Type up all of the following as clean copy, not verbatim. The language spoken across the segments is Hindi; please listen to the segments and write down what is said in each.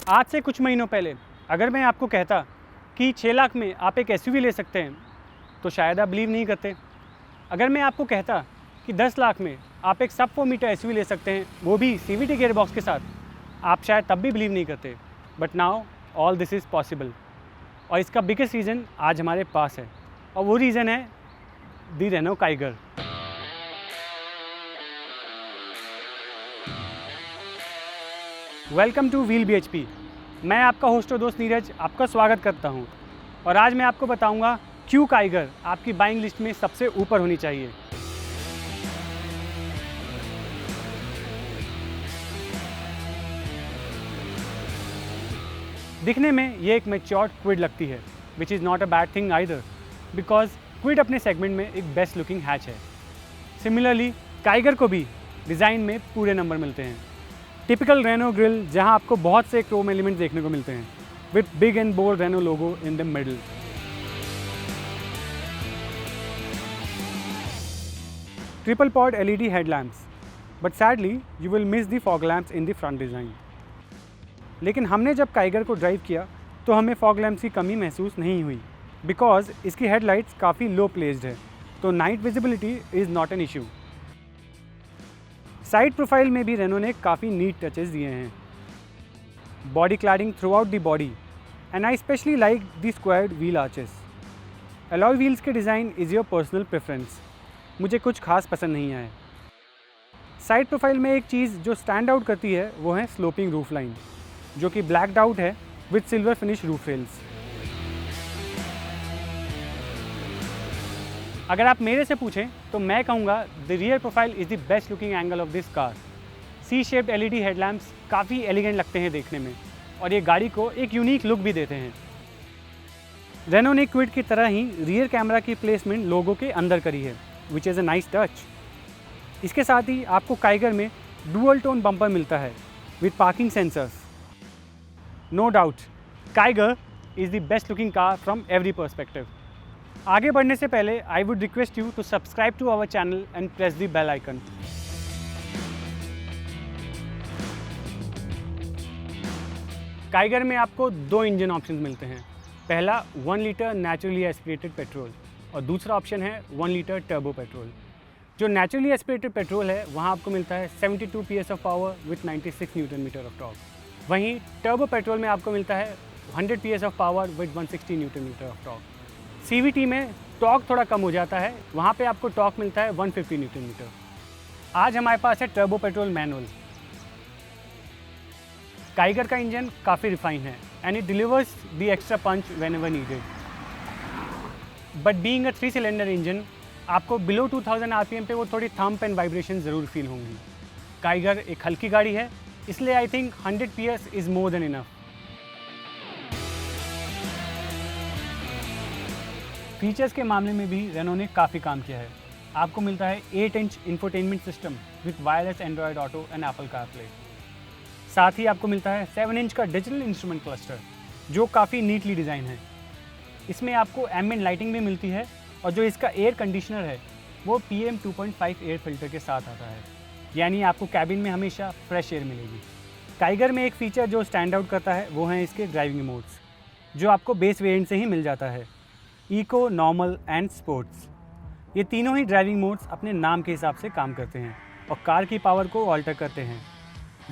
आज से कुछ महीनों पहले अगर मैं आपको कहता कि 6 लाख में आप एक एसयूवी ले सकते हैं तो शायद आप बिलीव नहीं करते। अगर मैं आपको कहता कि 10 लाख में आप एक सब 4 मीटर एसयूवी ले सकते हैं, वो भी सीवीटी गियर बॉक्स के साथ, आप शायद तब भी बिलीव नहीं करते। But now all this is possible और इसका बिगेस्ट रीज़न आज हमारे पास है और वो रीज़न है the Renault Kiger. Welcome to wheel BHP. मैं आपका होस्ट और दोस्त नीरज आपका स्वागत करता हूं और आज मैं आपको बताऊंगा क्यों काइगर आपकी बाइंग लिस्ट में सबसे ऊपर होनी चाहिए। दिखने में ये एक मैच्योर्ड क्विड लगती है, which is not a bad thing either, because Kwid अपने सेगमेंट में एक बेस्ट लुकिंग हैच है। सिमिलरली काइगर को भी डिज़ाइन में पूरे नंबर मिलते हैं। टिपिकल रेनो ग्रिल जहां आपको बहुत से क्रोम एलिमेंट्स देखने को मिलते हैं with big and bold Renault logo in the middle. Triple pod LED headlamps, but sadly you will miss the fog lamps in the front design. लेकिन हमने जब काइगर को ड्राइव किया तो हमें फॉग लैम्प्स की कमी महसूस नहीं हुई, बिकॉज इसकी हेडलाइट्स काफ़ी लो प्लेस्ड है, तो night visibility is not an issue. Side profile में भी रेनो ने काफ़ी नीट टचेस दिए हैं। Body cladding throughout the body and I specially like the squared wheel arches. Alloy wheels के design is your personal preference, मुझे कुछ खास पसंद नहीं आया। साइड प्रोफाइल में एक चीज़ जो स्टैंड आउट करती है वो है स्लोपिंग रूफ लाइन, जो कि ब्लैकड आउट है with silver finish roof rails. अगर आप मेरे से पूछें तो मैं कहूँगा the rear profile is the best looking angle of this car. C shaped LED headlamps काफ़ी एलिगेंट लगते हैं देखने में और ये गाड़ी को एक यूनिक लुक भी देते हैं। रेनो ने क्विड की तरह ही रियर कैमरा की प्लेसमेंट लोगो के अंदर करी है, which is a nice touch. इसके साथ ही आपको काइगर में डुअल टोन बम्पर मिलता है with parking sensors. No doubt Kiger is the best looking car from every perspective. आगे बढ़ने से पहले I would request you to subscribe to our channel and press the bell icon. Kiger में आपको 2 इंजन ऑप्शंस मिलते हैं। पहला 1 लीटर नेचुरली एस्पिरेटेड पेट्रोल और दूसरा ऑप्शन है 1 लीटर टर्बो पेट्रोल। जो नेचुरली एस्पिरेटेड पेट्रोल है वहाँ आपको मिलता है 72 PS of power with 96 newton metre of torque. वहीं टर्बो पेट्रोल में आपको मिलता है 100 PS of power with 160 newton metre of torque. CVT में टॉर्क थोड़ा कम हो जाता है, वहाँ पे आपको टॉर्क मिलता है 150 न्यूटन मीटर। आज हमारे पास है टर्बो पेट्रोल मैनुअल। काइगर का इंजन काफ़ी रिफाइन है and it delivers the extra punch whenever needed. But being a 3 cylinder engine आपको बिलो 2000 RPM पे वो थोड़ी थम्प एंड वाइब्रेशन ज़रूर फील होंगी। काइगर एक हल्की गाड़ी है, इसलिए I think 100 PS is more than enough. Features के मामले में भी रेनो ने काफ़ी काम किया है। आपको मिलता है 8 inch infotainment system with wireless Android auto and Apple CarPlay. साथ ही आपको मिलता है 7 इंच का डिजिटल इंस्ट्रूमेंट क्लस्टर, जो काफ़ी नीटली डिज़ाइन है। इसमें आपको एम्बिएंट लाइटिंग भी मिलती है और जो इसका एयर कंडीशनर है वो PM 2.5 एयर फिल्टर के साथ आता है, यानी आपको कैबिन में हमेशा फ्रेश एयर मिलेगी। काइगर में एक फ़ीचर जो स्टैंड आउट करता है वो है इसके ड्राइविंग मोड्स, जो आपको बेस वेरिएंट से ही मिल जाता है। इको, नॉर्मल एंड स्पोर्ट्स, ये तीनों ही ड्राइविंग मोड्स अपने नाम के हिसाब से काम करते हैं और कार की पावर को ऑल्टर करते हैं,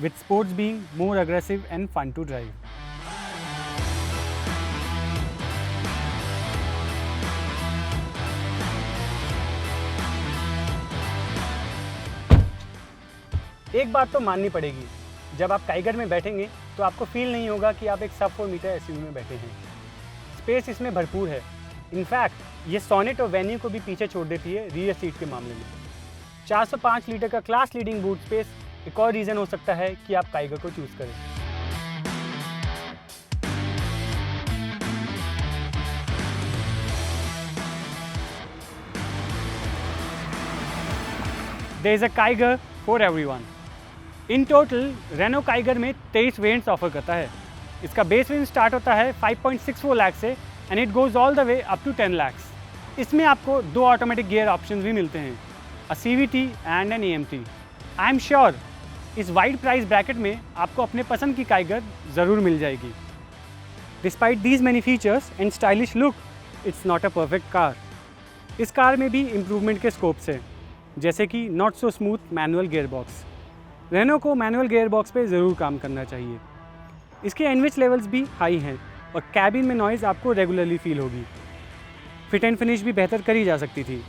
with sports being more aggressive and fun to drive. एक बात तो माननी पड़ेगी, जब आप काइगर में बैठेंगे तो आपको फील नहीं होगा कि आप एक सब 4 मीटर एसयूवी में बैठे हैं। स्पेस इसमें भरपूर है। इनफैक्ट ये सोनेट और वेन्यू को भी पीछे छोड़ देती है रियर सीट के मामले में। 405 लीटर का क्लास लीडिंग बूट स्पेस एक और रीज़न हो सकता है कि आप काइगर को चूज़ करें। There is a Kiger for everyone. In total Renault Kiger में 23 वेरिएंट्स ऑफर करता है। इसका बेस वेरिएंट स्टार्ट होता है 5.64 लाख से and it goes all the way up to 10 lakhs. इसमें आपको 2 ऑटोमेटिक गियर ऑप्शंस भी मिलते हैं, a CVT and an AMT। I am sure इस वाइड प्राइस ब्रैकेट में आपको अपने पसंद की काइगर ज़रूर मिल जाएगी। Despite these many features and stylish look, it's not a perfect car. इस कार में भी इम्प्रूवमेंट के स्कोप्स हैं, जैसे कि not so smooth manual gearbox. Reno को मैनुअल गियरबॉक्स पे ज़रूर काम करना चाहिए। इसके एनविच लेवल्स भी हाई हैं और कैबिन में नॉइज़ आपको रेगुलरली फील होगी। फिट एंड फिनिश भी बेहतर करी जा सकती थी।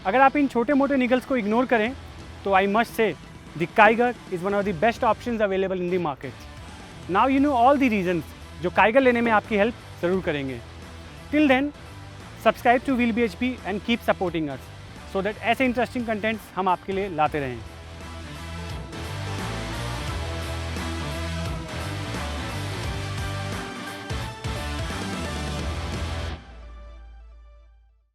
अगर आप इन छोटे मोटे निगल्स को इग्नोर करें तो I must say the Kiger is one of the best options available in the market. Now you know all the reasons जो काइगर लेने में आपकी हेल्प ज़रूर करेंगे। Till then subscribe to Wheel BHP and keep supporting us so that ऐसे इंटरेस्टिंग कंटेंट्स हम आपके लिए लाते रहें।